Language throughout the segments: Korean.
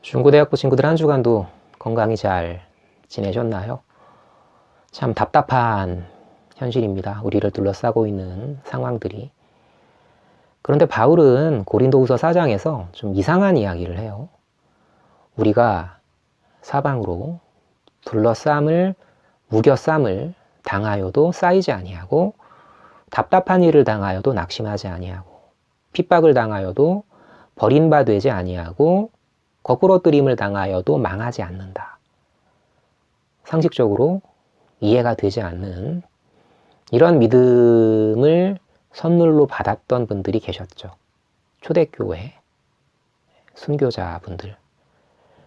중고대학부 친구들 한 주간도 건강히 잘 지내셨나요? 참 답답한 현실입니다. 우리를 둘러싸고 있는 상황들이. 그런데 바울은 고린도후서 4장에서 좀 이상한 이야기를 해요. 우리가 사방으로 둘러쌈을, 무겨쌈을 당하여도 쌓이지 아니하고, 답답한 일을 당하여도 낙심하지 아니하고, 핍박을 당하여도 버림바 되지 아니하고, 거꾸로뜨림을 당하여도 망하지 않는다. 상식적으로 이해가 되지 않는 이런 믿음을 선물로 받았던 분들이 계셨죠. 초대교회 순교자분들,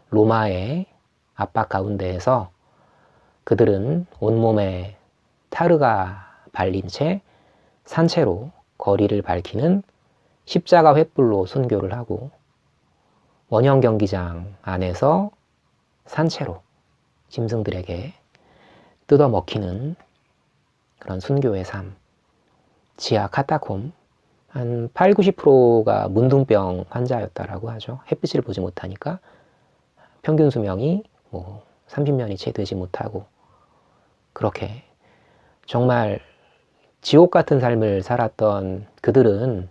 로마의 압박 가운데에서 그들은 온몸에 타르가 발린 채 산채로 거리를 밝히는 십자가 횃불로 순교를 하고, 원형 경기장 안에서 산채로 짐승들에게 뜯어먹히는 그런 순교의 삶. 지하 카타콤, 한 8, 90%가 문둥병 환자였다라고 하죠. 햇빛을 보지 못하니까 평균 수명이 30년이 채 되지 못하고, 그렇게 정말 지옥 같은 삶을 살았던 그들은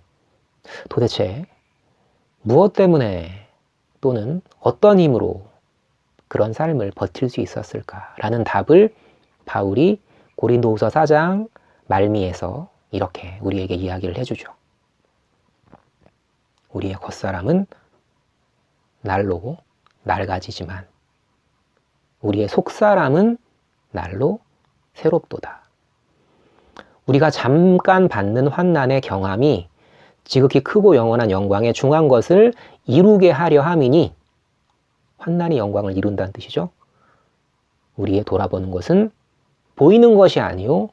도대체 무엇 때문에 또는 어떤 힘으로 그런 삶을 버틸 수 있었을까라는 답을 바울이 고린도후서 4장 말미에서 이렇게 우리에게 이야기를 해주죠. 우리의 겉사람은 날로 낡아지지만 우리의 속사람은 날로 새롭도다. 우리가 잠깐 받는 환난의 경함이 지극히 크고 영원한 영광의 중한 것을 이루게 하려 함이니, 환난이 영광을 이룬다는 뜻이죠. 우리의 돌아보는 것은 보이는 것이 아니요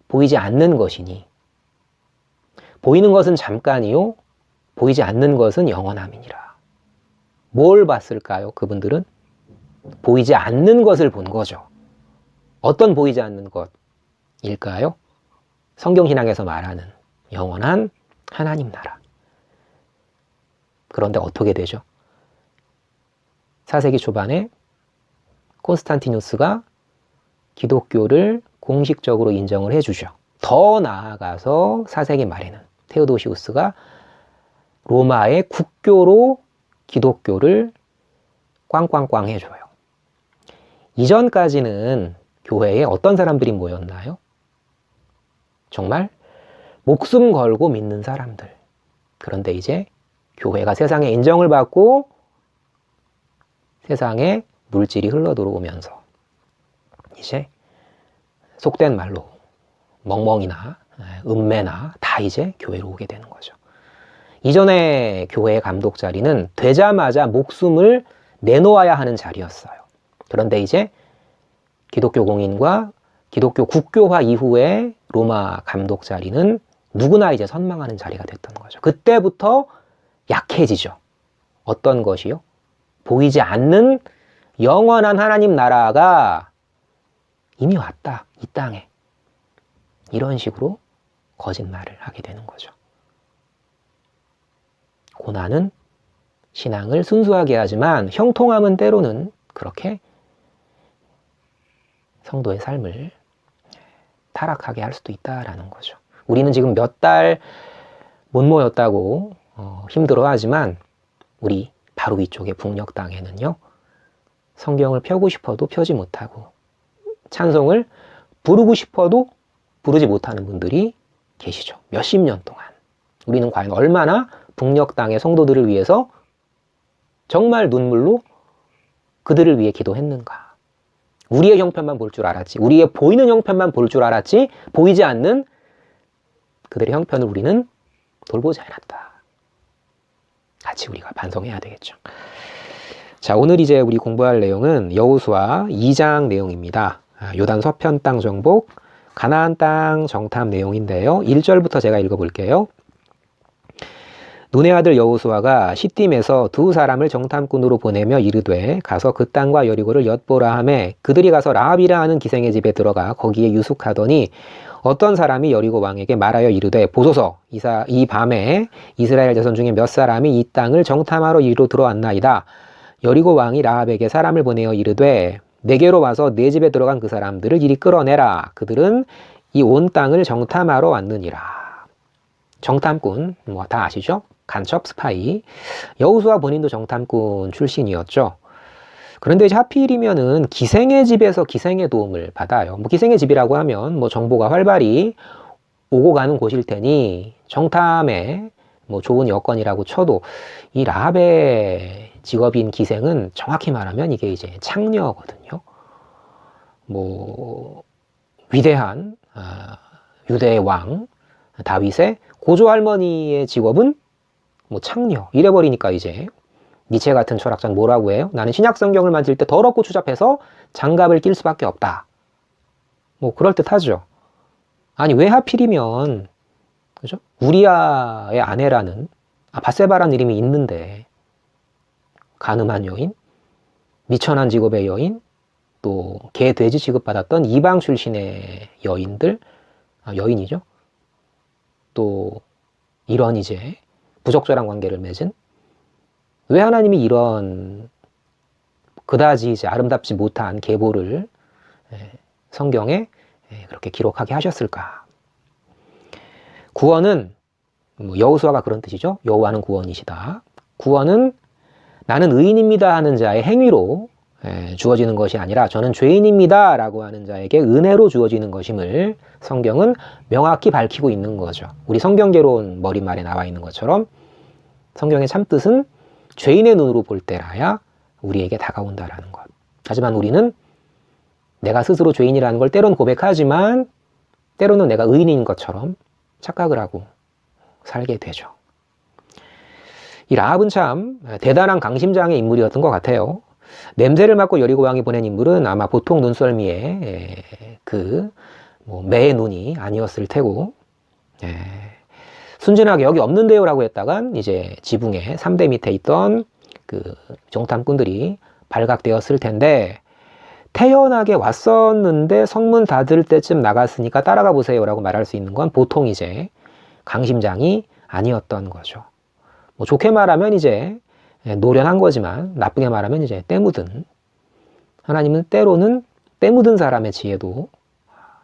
보이지 않는 것이니, 보이는 것은 잠깐이요 보이지 않는 것은 영원함이니라. 뭘 봤을까요? 그분들은 보이지 않는 것을 본 거죠. 어떤 보이지 않는 것일까요? 성경신앙에서 말하는 영원한 하나님 나라. 그런데 어떻게 되죠? 4세기 초반에 콘스탄티누스가 기독교를 공식적으로 인정을 해주죠. 더 나아가서 4세기 말에는 테오도시우스가 로마의 국교로 기독교를 꽝꽝꽝 해줘요. 이전까지는 교회에 어떤 사람들이 모였나요? 정말 목숨 걸고 믿는 사람들. 그런데 이제 교회가 세상에 인정을 받고 세상에 물질이 흘러 들어오면서 이제 속된 말로 멍멍이나 음매나 다 이제 교회로 오게 되는 거죠. 이전에 교회의 감독 자리는 되자마자 목숨을 내놓아야 하는 자리였어요. 그런데 이제 기독교 공인과 기독교 국교화 이후에 로마 감독 자리는 누구나 이제 선망하는 자리가 됐던 거죠. 그때부터 약해지죠. 어떤 것이요? 보이지 않는 영원한 하나님 나라가 이미 왔다, 이 땅에. 이런 식으로 거짓말을 하게 되는 거죠. 고난은 신앙을 순수하게 하지만 형통함은 때로는 그렇게 성도의 삶을 타락하게 할 수도 있다라는 거죠. 우리는 지금 몇 달 못 모였다고 힘들어하지만 우리 바로 위쪽에 북녘 땅에는요, 성경을 펴고 싶어도 펴지 못하고 찬송을 부르고 싶어도 부르지 못하는 분들이 계시죠. 몇십 년 동안. 우리는 과연 얼마나 북녘 땅의 성도들을 위해서 정말 눈물로 그들을 위해 기도했는가. 우리의 형편만 볼 줄 알았지, 우리의 보이는 형편만 볼 줄 알았지, 보이지 않는 그들의 형편을 우리는 돌보지 않았다. 같이 우리가 반성해야 되겠죠. 자, 오늘 이제 우리 공부할 내용은 여호수아 2장 내용입니다. 요단 서편 땅 정복, 가나안 땅 정탐 내용인데요. 1절부터 제가 읽어볼게요. 눈의 아들 여호수아가 시딤에서 두 사람을 정탐꾼으로 보내며 이르되 가서 그 땅과 여리고를 엿보라 하매 그들이 가서 라합이라 하는 기생의 집에 들어가 거기에 유숙하더니 어떤 사람이 여리고 왕에게 말하여 이르되 보소서 이 밤에 이스라엘 자손 중에 몇 사람이 이 땅을 정탐하러 이리로 들어왔나이다. 여리고 왕이 라합에게 사람을 보내어 이르되 내게로 와서 내 집에 들어간 그 사람들을 이리 끌어내라. 그들은 이 온 땅을 정탐하러 왔느니라. 정탐꾼, 뭐 다 아시죠? 간첩, 스파이. 여호수아 본인도 정탐꾼 출신이었죠. 그런데 이제 하필이면은 기생의 집에서 기생의 도움을 받아요. 뭐 기생의 집이라고 하면 뭐 정보가 활발히 오고 가는 곳일 테니 정탐에 뭐 좋은 여건이라고 쳐도 이 라합의 직업인 기생은 정확히 말하면 이게 이제 창녀거든요. 뭐 위대한 유대의 왕 다윗의 고조 할머니의 직업은 뭐 창녀 이래버리니까 이제 니체 같은 철학자는 뭐라고 해요? 나는 신약 성경을 만질 때 더럽고 추잡해서 장갑을 낄 수밖에 없다. 뭐 그럴듯하죠. 아니 왜 하필이면 그죠? 우리아의 아내라는 바세바라는 이름이 있는데 간음한 여인, 미천한 직업의 여인, 또 개, 돼지 취급받았던 이방 출신의 여인들, 여인이죠. 또 이런 이제 부적절한 관계를 맺은 왜 하나님이 이런 그다지 이제 아름답지 못한 계보를 성경에 그렇게 기록하게 하셨을까? 구원은 뭐 여호수아가 그런 뜻이죠. 여호와는 구원이시다. 구원은 나는 의인입니다 하는 자의 행위로 주어지는 것이 아니라 저는 죄인입니다 라고 하는 자에게 은혜로 주어지는 것임을 성경은 명확히 밝히고 있는 거죠. 우리 성경개론 머릿말에 나와 있는 것처럼 성경의 참뜻은 죄인의 눈으로 볼 때라야 우리에게 다가온다라는 것. 하지만 우리는 내가 스스로 죄인이라는 걸 때로는 고백하지만 때로는 내가 의인인 것처럼 착각을 하고 살게 되죠. 이 라합은 참 대단한 강심장의 인물이었던 것 같아요. 냄새를 맡고 여리고 왕이 보낸 인물은 아마 보통 눈썰미의 뭐 매의 눈이 아니었을 테고 순진하게 여기 없는데요 라고 했다간 이제 지붕에 3대 밑에 있던 그 정탐꾼들이 발각되었을 텐데 태연하게 왔었는데 성문 닫을 때쯤 나갔으니까 따라가 보세요 라고 말할 수 있는 건 보통 이제 강심장이 아니었던 거죠. 뭐 좋게 말하면 이제 노련한 거지만 나쁘게 말하면 이제 때묻은, 하나님은 때로는 때묻은 사람의 지혜도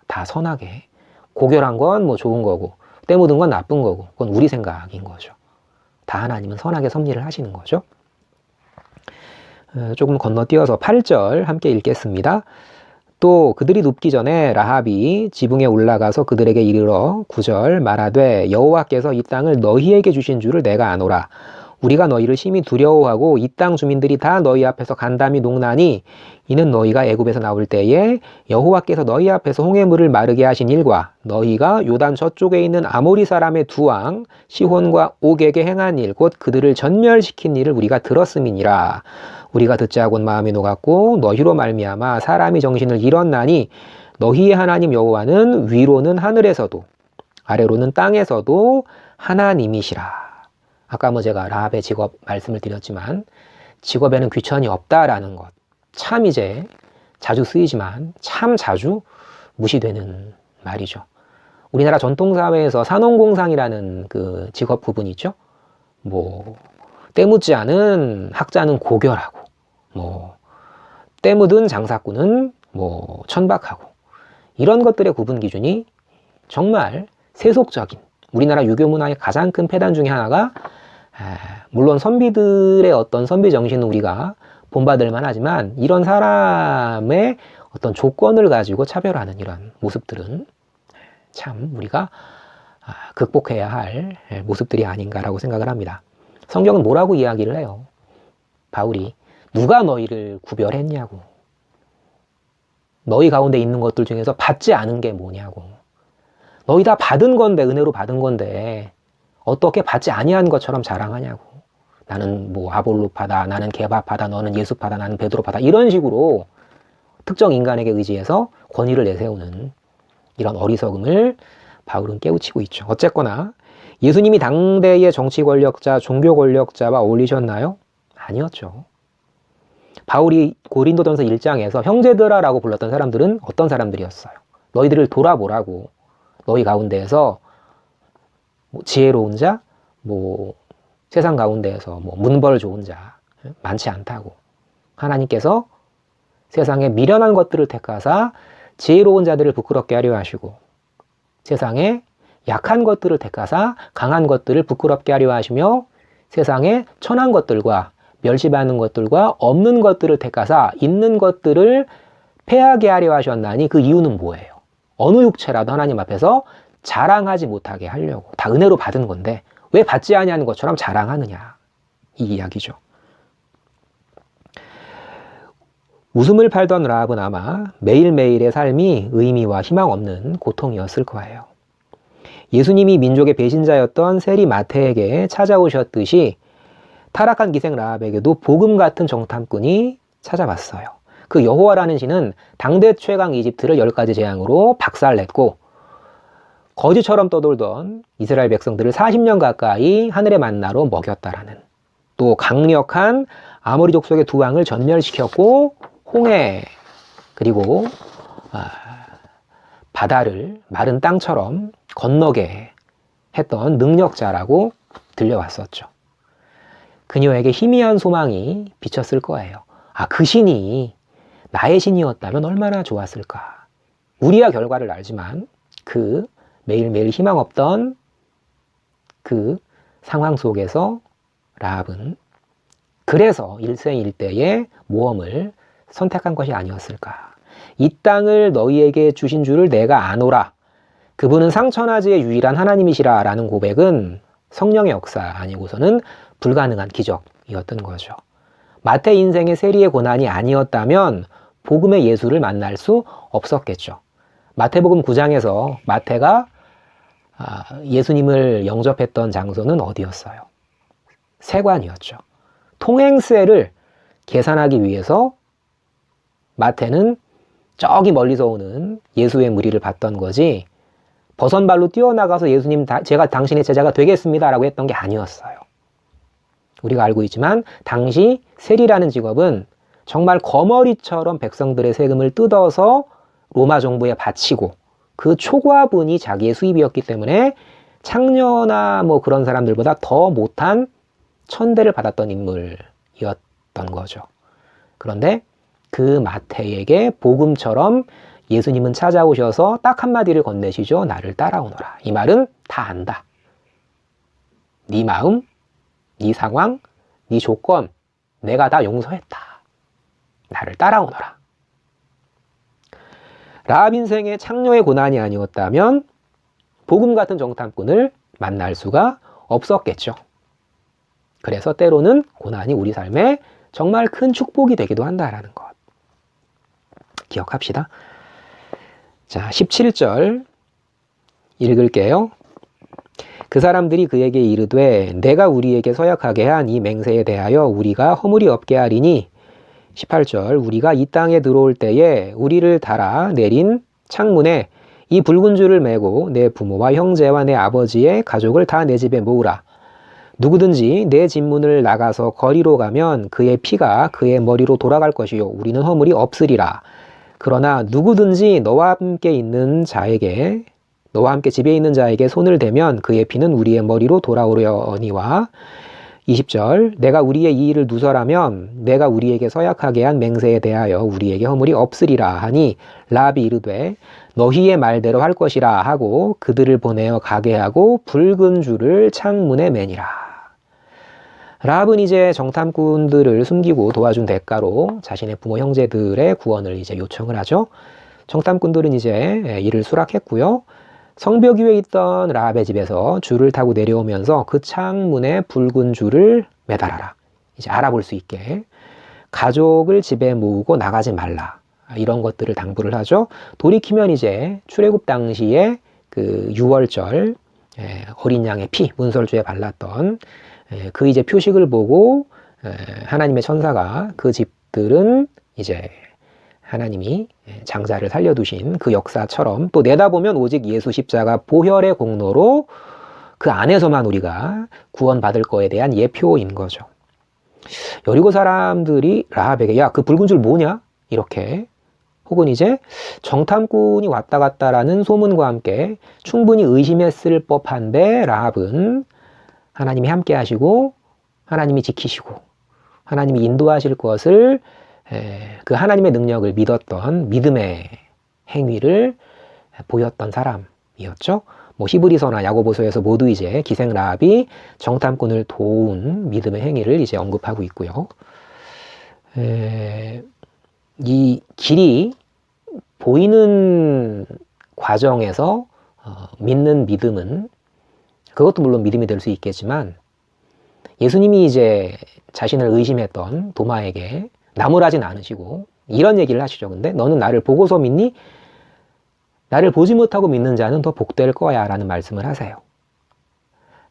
다 선하게, 고결한 건 뭐 좋은 거고 때묻은 건 나쁜 거고 그건 우리 생각인 거죠. 다 하나님은 선하게 섭리를 하시는 거죠. 조금 건너뛰어서 8절 함께 읽겠습니다. 또 그들이 눕기 전에 라합이 지붕에 올라가서 그들에게 이르러 9절 말하되 여호와께서 이 땅을 너희에게 주신 줄을 내가 아노라. 우리가 너희를 심히 두려워하고 이 땅 주민들이 다 너희 앞에서 간담이 녹나니 이는 너희가 애굽에서 나올 때에 여호와께서 너희 앞에서 홍해물을 마르게 하신 일과 너희가 요단 저쪽에 있는 아모리 사람의 두 왕 시혼과 옥에게 행한 일 곧 그들을 전멸시킨 일을 우리가 들었음이니라. 우리가 듣자 곧 마음이 녹았고 너희로 말미암아 사람이 정신을 잃었나니 너희의 하나님 여호와는 위로는 하늘에서도 아래로는 땅에서도 하나님이시라. 아까 뭐 제가 라합의 직업 말씀을 드렸지만 직업에는 귀천이 없다라는 것 참 이제 자주 쓰이지만 참 자주 무시되는 말이죠. 우리나라 전통사회에서 산업공상이라는 그 직업 구분이 있죠. 뭐 때묻지 않은 학자는 고결하고 뭐 때묻은 장사꾼은 뭐 천박하고 이런 것들의 구분 기준이 정말 세속적인 우리나라 유교 문화의 가장 큰 폐단 중에 하나가 물론 선비들의 어떤 선비 정신은 우리가 본받을 만하지만 이런 사람의 어떤 조건을 가지고 차별하는 이런 모습들은 참 우리가 극복해야 할 모습들이 아닌가라고 생각을 합니다. 성경은 뭐라고 이야기를 해요? 바울이 누가 너희를 구별했냐고. 너희 가운데 있는 것들 중에서 받지 않은 게 뭐냐고. 너희 다 받은 건데 은혜로 받은 건데 어떻게 받지 아니한 것처럼 자랑하냐고. 나는 뭐 아볼로파다, 나는 게바파다, 너는 예수파다, 나는 베드로파다 이런 식으로 특정 인간에게 의지해서 권위를 내세우는 이런 어리석음을 바울은 깨우치고 있죠. 어쨌거나 예수님이 당대의 정치 권력자, 종교 권력자와 어울리셨나요? 아니었죠. 바울이 고린도전서 1장에서 형제들아라고 불렀던 사람들은 어떤 사람들이었어요? 너희들을 돌아보라고. 너희 가운데에서 뭐 지혜로운 자, 뭐 세상 가운데에서 뭐 문벌 좋은 자, 많지 않다고. 하나님께서 세상에 미련한 것들을 택하사 지혜로운 자들을 부끄럽게 하려 하시고, 세상에 약한 것들을 택하사 강한 것들을 부끄럽게 하려 하시며, 세상에 천한 것들과 멸시받는 것들과 없는 것들을 택하사 있는 것들을 패하게 하려 하셨나니, 그 이유는 뭐예요? 어느 육체라도 하나님 앞에서 자랑하지 못하게 하려고. 다 은혜로 받은 건데 왜 받지 아니하는 것처럼 자랑하느냐, 이 이야기죠. 웃음을 팔던 라합은 아마 매일매일의 삶이 의미와 희망 없는 고통이었을 거예요. 예수님이 민족의 배신자였던 세리 마태에게 찾아오셨듯이 타락한 기생 라합에게도 복음 같은 정탐꾼이 찾아왔어요. 그 여호와라는 신은 당대 최강 이집트를 10가지 재앙으로 박살냈고, 거지처럼 떠돌던 이스라엘 백성들을 40년 가까이 하늘의 만나로 먹였다라는, 또 강력한 아모리 족속의 두 왕을 전멸시켰고, 홍해 그리고 바다를 마른 땅처럼 건너게 했던 능력자라고 들려왔었죠. 그녀에게 희미한 소망이 비쳤을 거예요. 그 신이 나의 신이었다면 얼마나 좋았을까. 우리야 결과를 알지만 그 매일매일 희망 없던 그 상황 속에서 라합은 그래서 일생일대의 모험을 선택한 것이 아니었을까. 이 땅을 너희에게 주신 줄을 내가 아노라. 그분은 상천하지의 유일한 하나님이시라 라는 고백은 성령의 역사 아니고서는 불가능한 기적이었던 거죠. 마태 인생의 세리의 고난이 아니었다면 복음의 예수를 만날 수 없었겠죠. 마태복음 9장에서 마태가 예수님을 영접했던 장소는 어디였어요? 세관이었죠. 통행세를 계산하기 위해서 마태는 저기 멀리서 오는 예수의 무리를 봤던 거지, 버선발로 뛰어나가서 예수님 제가 당신의 제자가 되겠습니다 라고 했던 게 아니었어요. 우리가 알고 있지만 당시 세리라는 직업은 정말 거머리처럼 백성들의 세금을 뜯어서 로마 정부에 바치고, 그 초과분이 자기의 수입이었기 때문에 창녀나 뭐 그런 사람들보다 더 못한 천대를 받았던 인물이었던 거죠. 그런데 그 마태에게 복음처럼 예수님은 찾아오셔서 딱 한마디를 건네시죠. 나를 따라오너라. 이 말은 다 안다. 네 마음, 네 상황, 네 조건 내가 다 용서했다. 나를 따라오너라. 라합 인생의 창녀의 고난이 아니었다면 복음 같은 정탐꾼을 만날 수가 없었겠죠. 그래서 때로는 고난이 우리 삶에 정말 큰 축복이 되기도 한다라는 것 기억합시다. 자, 17절 읽을게요. 그 사람들이 그에게 이르되 내가 우리에게 서약하게 한 이 맹세에 대하여 우리가 허물이 없게 하리니, 18절 우리가 이 땅에 들어올 때에 우리를 달아 내린 창문에 이 붉은 줄을 매고 내 부모와 형제와 내 아버지의 가족을 다 내 집에 모으라. 누구든지 내 집 문을 나가서 거리로 가면 그의 피가 그의 머리로 돌아갈 것이요 우리는 허물이 없으리라. 그러나 누구든지 너와 함께 집에 있는 자에게 손을 대면 그의 피는 우리의 머리로 돌아오려니와. 20절 내가 우리의 이 일을 누설하면 내가 우리에게 서약하게 한 맹세에 대하여 우리에게 허물이 없으리라 하니, 라합이 이르되 너희의 말대로 할 것이라 하고 그들을 보내어 가게 하고 붉은 줄을 창문에 매니라. 라합은 이제 정탐꾼들을 숨기고 도와준 대가로 자신의 부모 형제들의 구원을 이제 요청을 하죠. 정탐꾼들은 이제 이를 수락했고요. 성벽 위에 있던 라합의 집에서 줄을 타고 내려오면서 그 창문에 붉은 줄을 매달아라. 이제 알아볼 수 있게. 가족을 집에 모으고 나가지 말라. 이런 것들을 당부를 하죠. 돌이키면 이제 출애굽 당시에 그 유월절 어린 양의 피 문설주에 발랐던 그 이제 표식을 보고 하나님의 천사가 그 집들은 이제 하나님이 장자를 살려두신 그 역사처럼 또 내다보면 오직 예수 십자가 보혈의 공로로 그 안에서만 우리가 구원받을 거에 대한 예표인 거죠. 여리고 사람들이 라합에게 야, 그 붉은 줄 뭐냐? 이렇게, 혹은 이제 정탐꾼이 왔다 갔다라는 소문과 함께 충분히 의심했을 법한데 라합은 하나님이 함께 하시고 하나님이 지키시고 하나님이 인도하실 것을 그 하나님의 능력을 믿었던 믿음의 행위를 보였던 사람이었죠. 뭐 히브리서나 야고보서에서 모두 이제 기생 라합이 정탐꾼을 도운 믿음의 행위를 이제 언급하고 있고요. 이 길이 보이는 과정에서 믿는 믿음은 그것도 물론 믿음이 될 수 있겠지만 예수님이 이제 자신을 의심했던 도마에게 나무라진 않으시고 이런 얘기를 하시죠. 근데 너는 나를 보고서 믿니? 나를 보지 못하고 믿는 자는 더 복될 거야 라는 말씀을 하세요.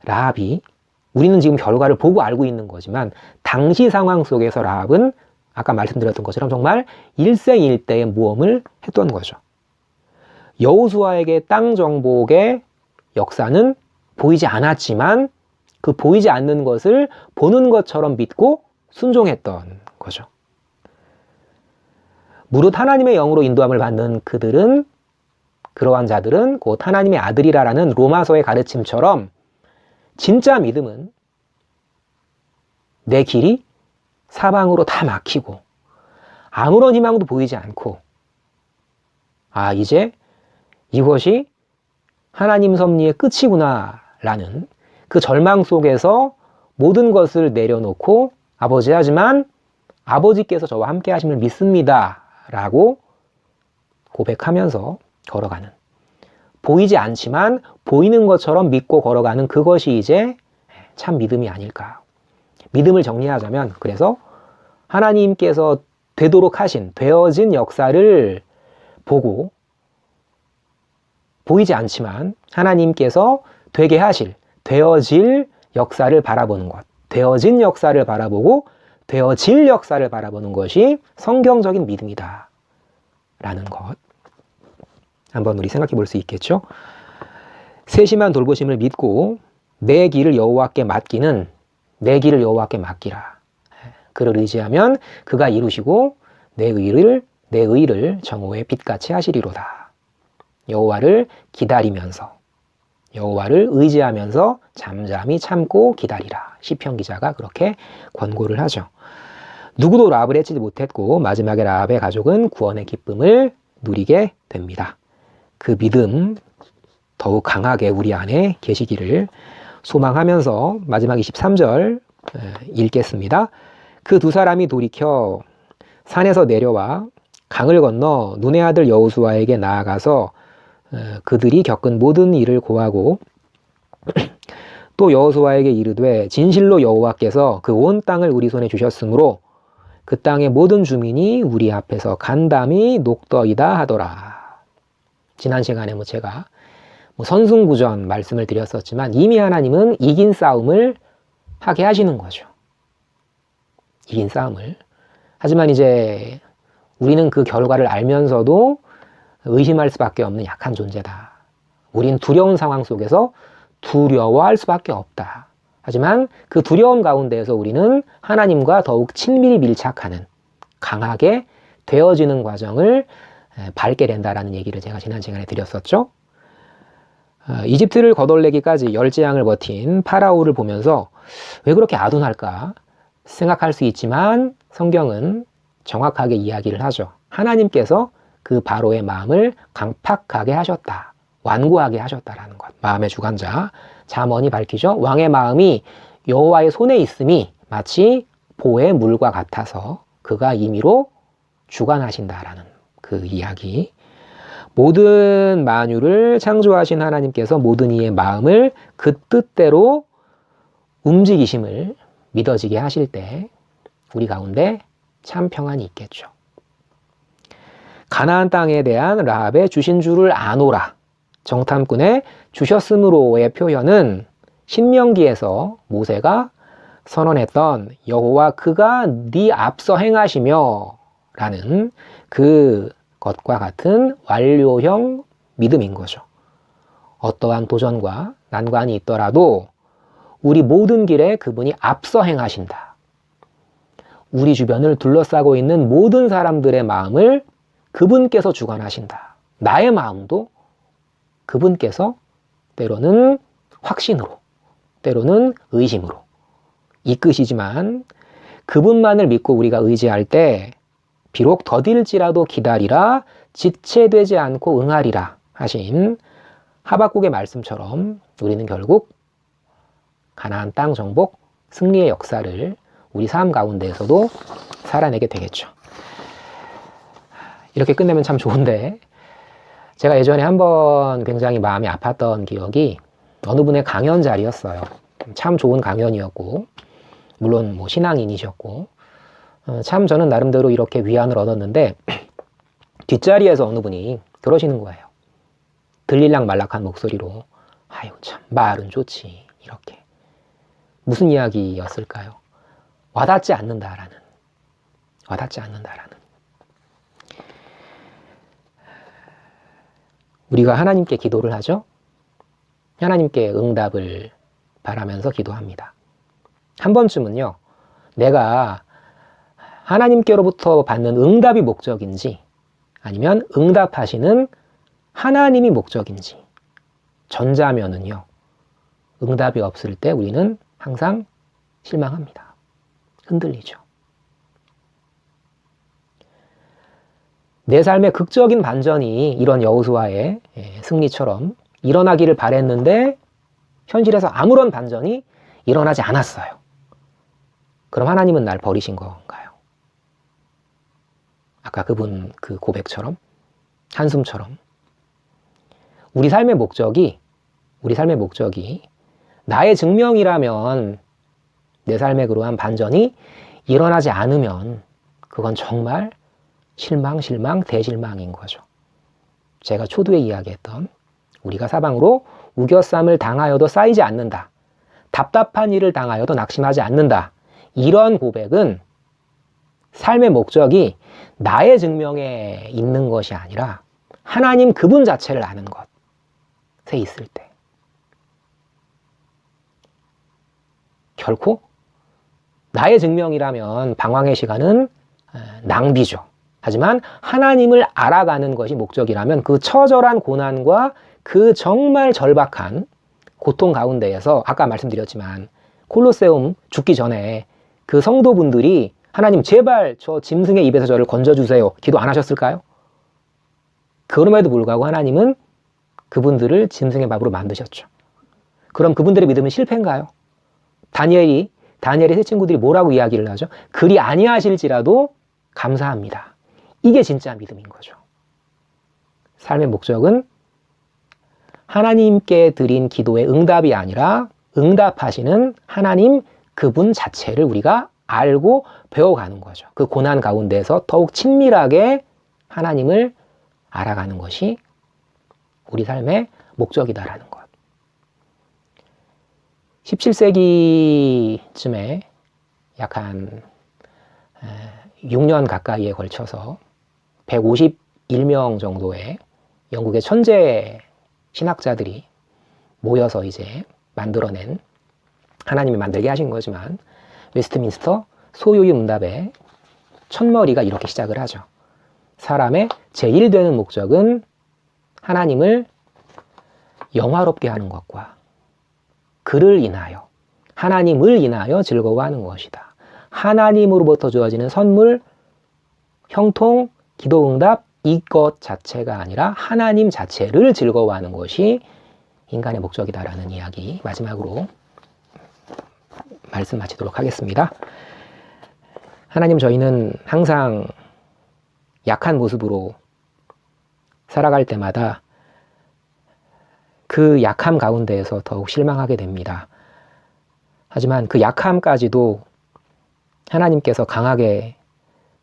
라합이 우리는 지금 결과를 보고 알고 있는 거지만 당시 상황 속에서 라합은 아까 말씀드렸던 것처럼 정말 일생일대의 모험을 했던 거죠. 여호수아에게 땅 정복의 역사는 보이지 않았지만 그 보이지 않는 것을 보는 것처럼 믿고 순종했던 거죠. 무릇 하나님의 영으로 인도함을 받는 그러한 자들은 곧 하나님의 아들이라라는 로마서의 가르침처럼 진짜 믿음은 내 길이 사방으로 다 막히고 아무런 희망도 보이지 않고 이제 이것이 하나님 섭리의 끝이구나 라는 그 절망 속에서 모든 것을 내려놓고 아버지 하지만 아버지께서 저와 함께 하심을 믿습니다 라고 고백하면서 걸어가는, 보이지 않지만 보이는 것처럼 믿고 걸어가는 그것이 이제 참 믿음이 아닐까. 믿음을 정리하자면 그래서 하나님께서 되도록 하신, 되어진 역사를 보고 보이지 않지만 하나님께서 되게 하실, 되어질 역사를 바라보는 것, 되어진 역사를 바라보고 되어질 역사를 바라보는 것이 성경적인 믿음이다 라는 것 한번 우리 생각해 볼 수 있겠죠. 세심한 돌보심을 믿고 내 길을 여호와께 맡기는, 내 길을 여호와께 맡기라. 그를 의지하면 그가 이루시고 내 의를 정오의 빛같이 하시리로다. 여호와를 기다리면서, 여호와를 의지하면서 잠잠히 참고 기다리라. 시편 기자가 그렇게 권고를 하죠. 누구도 라합을 해치지 못했고 마지막에 라합의 가족은 구원의 기쁨을 누리게 됩니다. 그 믿음 더욱 강하게 우리 안에 계시기를 소망하면서 마지막 23절 읽겠습니다. 그 두 사람이 돌이켜 산에서 내려와 강을 건너 눈의 아들 여호수아에게 나아가서 그들이 겪은 모든 일을 고하고 또 여호수아에게 이르되 진실로 여호와께서 그 온 땅을 우리 손에 주셨으므로 그 땅의 모든 주민이 우리 앞에서 간담이 녹더이다 하더라. 지난 시간에 제가 선승구전 말씀을 드렸었지만 이미 하나님은 이긴 싸움을 하게 하시는 거죠. 이긴 싸움을. 하지만 이제 우리는 그 결과를 알면서도 의심할 수밖에 없는 약한 존재다. 우린 두려운 상황 속에서 두려워할 수밖에 없다. 하지만 그 두려움 가운데에서 우리는 하나님과 더욱 친밀히 밀착하는, 강하게 되어지는 과정을 밟게 된다라는 얘기를 제가 지난 시간에 드렸었죠. 이집트를 거덜내기까지 열재앙을 버틴 파라오를 보면서 왜 그렇게 아둔할까 생각할 수 있지만 성경은 정확하게 이야기를 하죠. 하나님께서 그 바로의 마음을 강팍하게 하셨다, 완고하게 하셨다라는 것. 마음의 주관자 잠언이 밝히죠. 왕의 마음이 여호와의 손에 있음이 마치 보의 물과 같아서 그가 임의로 주관하신다라는 그 이야기. 모든 만유를 창조하신 하나님께서 모든 이의 마음을 그 뜻대로 움직이심을 믿어지게 하실 때 우리 가운데 참 평안이 있겠죠. 가나안 땅에 대한 라합의 주신 줄을 아노라, 정탐꾼의 주셨으므로의 표현은 신명기에서 모세가 선언했던 여호와 그가 네 앞서 행하시며 라는 그 것과 같은 완료형 믿음인 거죠. 어떠한 도전과 난관이 있더라도 우리 모든 길에 그분이 앞서 행하신다. 우리 주변을 둘러싸고 있는 모든 사람들의 마음을 그분께서 주관하신다. 나의 마음도 그분께서 때로는 확신으로, 때로는 의심으로 이끄시지만 그분만을 믿고 우리가 의지할 때 비록 더딜지라도 기다리라 지체되지 않고 응하리라 하신 하박국의 말씀처럼 우리는 결국 가나안 땅 정복 승리의 역사를 우리 삶 가운데에서도 살아내게 되겠죠. 이렇게 끝내면 참 좋은데, 제가 예전에 한번 굉장히 마음이 아팠던 기억이 어느 분의 강연 자리였어요. 참 좋은 강연이었고, 물론 뭐 신앙인이셨고, 참 저는 나름대로 이렇게 위안을 얻었는데, 뒷자리에서 어느 분이 그러시는 거예요. 들릴락 말락한 목소리로, 아유 참 말은 좋지, 이렇게. 무슨 이야기였을까요? 와닿지 않는다라는. 우리가 하나님께 기도를 하죠. 하나님께 응답을 바라면서 기도합니다. 한 번쯤은요, 내가 하나님께로부터 받는 응답이 목적인지 아니면 응답하시는 하나님이 목적인지, 전자면은요, 응답이 없을 때 우리는 항상 실망합니다. 흔들리죠. 내 삶의 극적인 반전이 이런 여호수아의 승리처럼 일어나기를 바랬는데 현실에서 아무런 반전이 일어나지 않았어요. 그럼 하나님은 날 버리신 건가요? 아까 그분 그 고백처럼, 한숨처럼 우리 삶의 목적이 나의 증명이라면 내 삶에 그러한 반전이 일어나지 않으면 그건 정말 실망, 대실망인 거죠. 제가 초두에 이야기했던 우리가 사방으로 우겨쌈을 당하여도 쌓이지 않는다. 답답한 일을 당하여도 낙심하지 않는다. 이런 고백은 삶의 목적이 나의 증명에 있는 것이 아니라 하나님 그분 자체를 아는 것에 있을 때. 결코 나의 증명이라면 방황의 시간은 낭비죠. 하지만 하나님을 알아가는 것이 목적이라면 그 처절한 고난과 그 정말 절박한 고통 가운데에서 아까 말씀드렸지만 콜로세움 죽기 전에 그 성도분들이 하나님 제발 저 짐승의 입에서 저를 건져주세요 기도 안 하셨을까요? 그럼에도 불구하고 하나님은 그분들을 짐승의 밥으로 만드셨죠. 그럼 그분들의 믿음은 실패인가요? 다니엘의 세 친구들이 뭐라고 이야기를 하죠? 그리 아니하실지라도 감사합니다. 이게 진짜 믿음인 거죠. 삶의 목적은 하나님께 드린 기도의 응답이 아니라 응답하시는 하나님 그분 자체를 우리가 알고 배워가는 거죠. 그 고난 가운데서 더욱 친밀하게 하나님을 알아가는 것이 우리 삶의 목적이다라는 것. 17세기쯤에 약 한 6년 가까이에 걸쳐서 151명 정도의 영국의 천재 신학자들이 모여서 이제 만들어낸, 하나님이 만들게 하신 거지만, 웨스트민스터 소유의 응답의 첫머리가 이렇게 시작을 하죠. 사람의 제1되는 목적은 하나님을 영화롭게 하는 것과 그를 인하여, 하나님을 인하여 즐거워하는 것이다. 하나님으로부터 주어지는 선물, 형통, 기도응답 이것 자체가 아니라 하나님 자체를 즐거워하는 것이 인간의 목적이다라는 이야기 마지막으로 말씀 마치도록 하겠습니다. 하나님, 저희는 항상 약한 모습으로 살아갈 때마다 그 약함 가운데에서 더욱 실망하게 됩니다. 하지만 그 약함까지도 하나님께서 강하게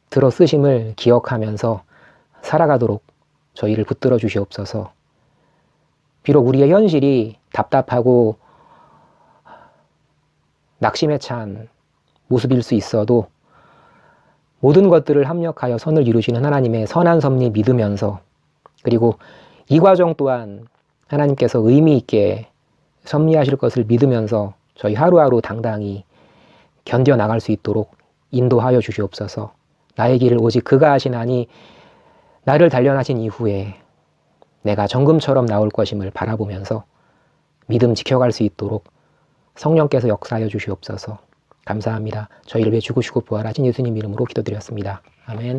들어 쓰심을 기억하면서 살아가도록 저희를 붙들어 주시옵소서. 비록 우리의 현실이 답답하고 낙심에 찬 모습일 수 있어도 모든 것들을 합력하여 선을 이루시는 하나님의 선한 섭리 믿으면서, 그리고 이 과정 또한 하나님께서 의미 있게 섭리하실 것을 믿으면서 저희 하루하루 당당히 견뎌나갈 수 있도록 인도하여 주시옵소서. 나의 길을 오직 그가 하시나니 나를 단련하신 이후에 내가 정금처럼 나올 것임을 바라보면서 믿음 지켜갈 수 있도록 성령께서 역사하여 주시옵소서. 감사합니다. 저희를 위해 죽으시고 부활하신 예수님 이름으로 기도드렸습니다. 아멘.